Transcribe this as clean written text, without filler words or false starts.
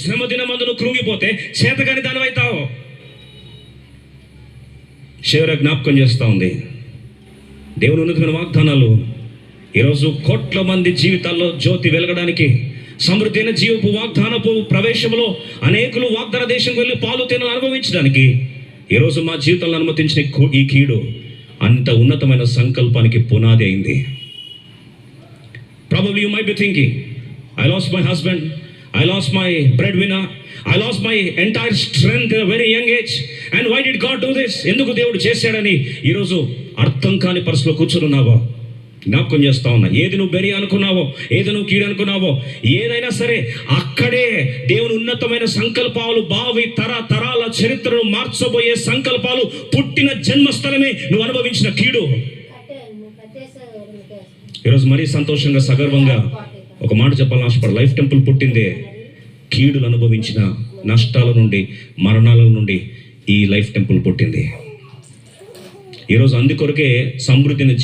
శ్రమ దినమందును కృంగిపోతే చేతగాని దానివైతావు. చివర జ్ఞాపకం చేస్తూ ఉంది దేవుని ఉన్నతమైన వాగ్దానాలు ఈరోజు కోట్ల మంది జీవితాల్లో జ్యోతి వెలగడానికి, సమృద్ధి అయిన జీవపు వాగ్దానపు ప్రవేశంలో అనేకులు వాగ్దాన దేశంకి వెళ్ళి పాలు తేనెలు అనుభవించడానికి ఈరోజు మా జీవితంలో అనుమతించిన ఈ కీడు అంత ఉన్నతమైన సంకల్పానికి పునాది అయింది. Probably you might be thinking, I lost my husband, I lost my breadwinner, I lost my entire strength at a very young age, and why did God do this? ఎందుకు దేవుడు చేశాడని ఈరోజు అర్థం కాని పరిస్థితిలో కూర్చున్నావా? జ్ఞాపకం చేస్తా ఉన్నా, ఏది నువ్వు బెరి అనుకున్నావో, ఏది నువ్వు కీడు అనుకున్నావో, ఏదైనా సరే అక్కడే దేవుని ఉన్నతమైన సంకల్పాలు, భావి తరాల చరిత్రను మార్చబోయే సంకల్పాలు పుట్టిన జన్మస్థలమే నువ్వు అనుభవించిన కీడు. ఈరోజు మరీ సంతోషంగా సగర్వంగా ఒక మాట చెప్పాలని ఆశపడ, లైఫ్ టెంపుల్ పుట్టిందే కీడులు అనుభవించిన నష్టాల నుండి, మరణాల నుండి ఈ లైఫ్ టెంపుల్ పుట్టింది. ఈరోజు అందుకొరకే సమృద్ధిని